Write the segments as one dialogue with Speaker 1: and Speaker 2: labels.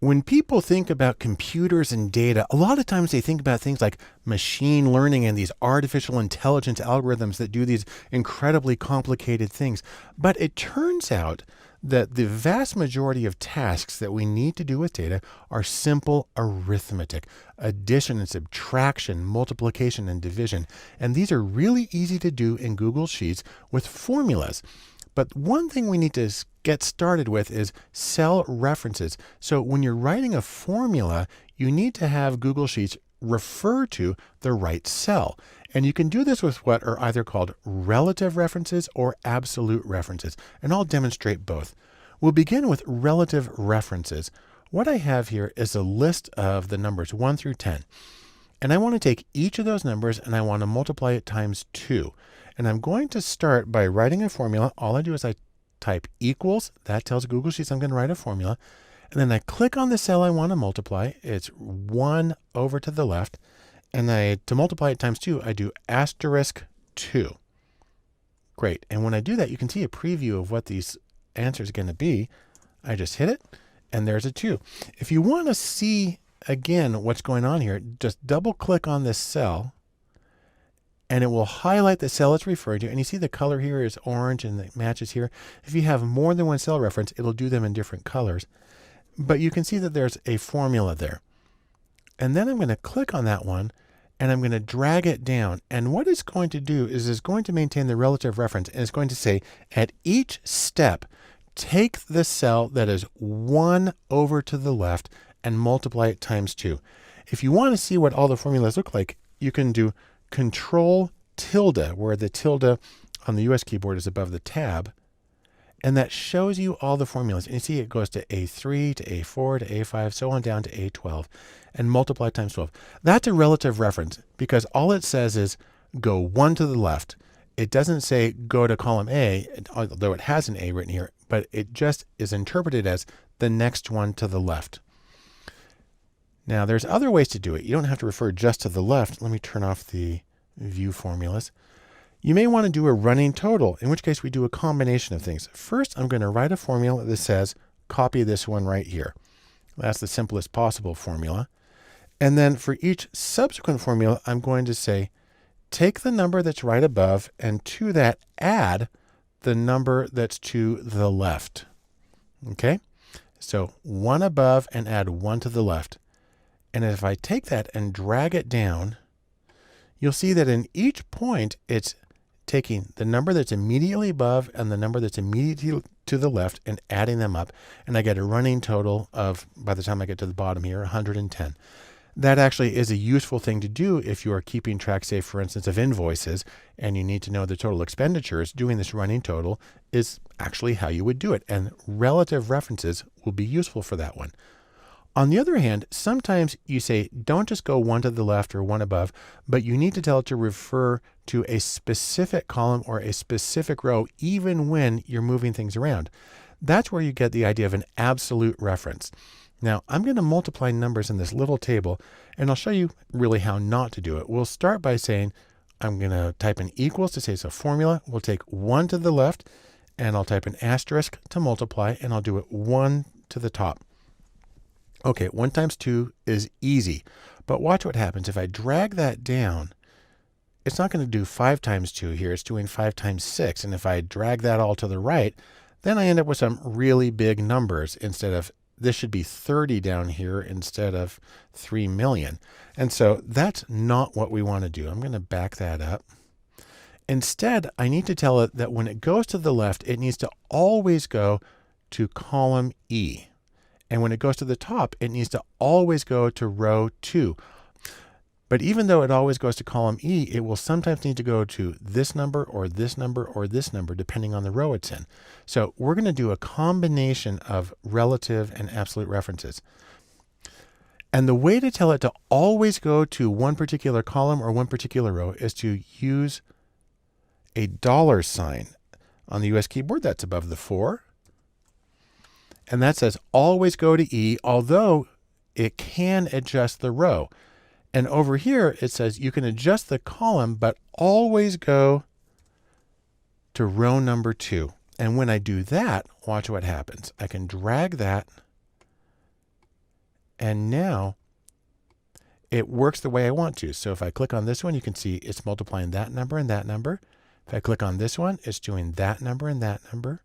Speaker 1: When people think about computers and data, a lot of times they think about things like machine learning and these artificial intelligence algorithms that do these incredibly complicated things. But it turns out that the vast majority of tasks that we need to do with data are simple arithmetic, addition and subtraction, multiplication and division. And these are really easy to do in Google Sheets with formulas. But one thing we need to get started with is cell references. So when you're writing a formula, you need to have Google Sheets refer to the right cell. And you can do this with what are either called relative references or absolute references. And I'll demonstrate both. We'll begin with relative references. What I have here is a list of the numbers 1 through 10. And I want to take each of those numbers and I want to multiply it times 2. And I'm going to start by writing a formula. All I do is I type equals. That tells Google Sheets I'm going to write a formula. And then I click on the cell I want to multiply. It's 1 over to the left. And to multiply it times 2, I do asterisk 2. Great. And when I do that, you can see a preview of what these answers are going to be. I just hit it, and there's a 2. If you want to see again what's going on here, just double click on this cell. And it will highlight the cell it's referring to. And you see the color here is orange and it matches here. If you have more than one cell reference, it'll do them in different colors. But you can see that there's a formula there. And then I'm going to click on that one and I'm going to drag it down. And what it's going to do is it's going to maintain the relative reference. And it's going to say at each step, take the cell that is 1 over to the left and multiply it times 2. If you want to see what all the formulas look like, you can do Control tilde, where the tilde on the US keyboard is above the tab. And that shows you all the formulas. And you see it goes to A3, to A4, to A5, so on down to A12, and multiply times 12. That's a relative reference because all it says is go 1 to the left. It doesn't say go to column A, although it has an A written here, but it just is interpreted as the next one to the left. Now, there's other ways to do it. You don't have to refer just to the left. Let me turn off the view formulas. You may want to do a running total, in which case we do a combination of things. First, I'm going to write a formula that says, copy this one right here. That's the simplest possible formula. And then for each subsequent formula, I'm going to say, take the number that's right above and to that add the number that's to the left. Okay? So 1 above and add 1 to the left. And if I take that and drag it down, you'll see that in each point, it's taking the number that's immediately above and the number that's immediately to the left and adding them up. And I get a running total of, by the time I get to the bottom here, 110. That actually is a useful thing to do if you are keeping track, say, for instance, of invoices, and you need to know the total expenditures. Doing this running total is actually how you would do it. And relative references will be useful for that one. On the other hand, sometimes you say, don't just go 1 to the left or 1 above, but you need to tell it to refer to a specific column or a specific row, even when you're moving things around. That's where you get the idea of an absolute reference. Now, I'm going to multiply numbers in this little table, and I'll show you really how not to do it. We'll start by saying, I'm going to type in equals to say it's a formula. We'll take 1 to the left, and I'll type an asterisk to multiply, and I'll do it 1 to the top. Okay, 1 times 2 is easy, but watch what happens. If I drag that down, it's not going to do 5 times 2 here. It's doing 5 times 6. And if I drag that all to the right, then I end up with some really big numbers instead of, this should be 30 down here instead of 3 million. And so that's not what we want to do. I'm going to back that up. Instead, I need to tell it that when it goes to the left, it needs to always go to column E. And when it goes to the top, it needs to always go to row 2. But even though it always goes to column E, it will sometimes need to go to this number or this number or this number, depending on the row it's in. So we're going to do a combination of relative and absolute references. And the way to tell it to always go to one particular column or one particular row is to use a $sign. On the US keyboard, that's above the 4. And that says always go to E, although it can adjust the row. And over here, it says you can adjust the column, but always go to row number 2. And when I do that, watch what happens. I can drag that And now it works the way I want to. So if I click on this one, you can see it's multiplying that number and that number. If I click on this one, it's doing that number and that number.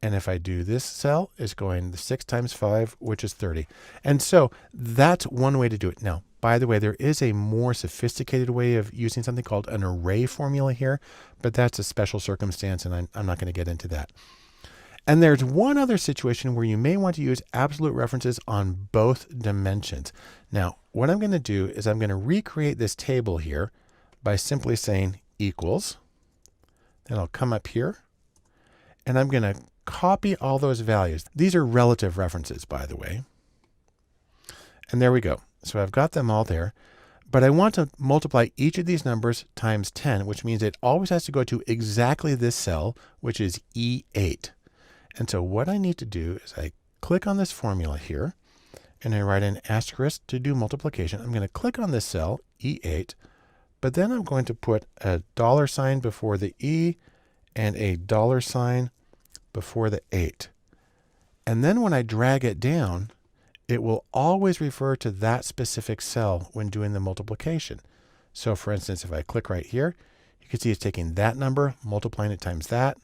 Speaker 1: And if I do this cell, it's going 6 times 5, which is 30. And so that's one way to do it. Now, by the way, there is a more sophisticated way of using something called an array formula here, but that's a special circumstance, and I'm not going to get into that. And there's one other situation where you may want to use absolute references on both dimensions. Now, what I'm going to do is I'm going to recreate this table here by simply saying equals. Then I'll come up here, and I'm going to copy all those values. These are relative references, by the way. And there we go. So I've got them all there. But I want to multiply each of these numbers times 10, which means it always has to go to exactly this cell, which is E8. And so what I need to do is I click on this formula here, and I write an asterisk to do multiplication. I'm going to click on this cell, E8, but then I'm going to put a $sign before the E and a $sign before the 8. And then when I drag it down, it will always refer to that specific cell when doing the multiplication. So for instance, if I click right here, you can see it's taking that number, multiplying it times that.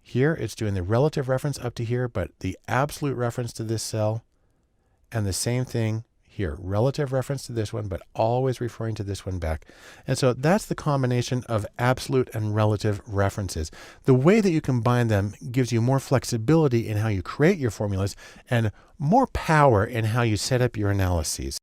Speaker 1: Here, it's doing the relative reference up to here, but the absolute reference to this cell, and the same thing here, relative reference to this one, but always referring to this one back. And so that's the combination of absolute and relative references. The way that you combine them gives you more flexibility in how you create your formulas and more power in how you set up your analyses.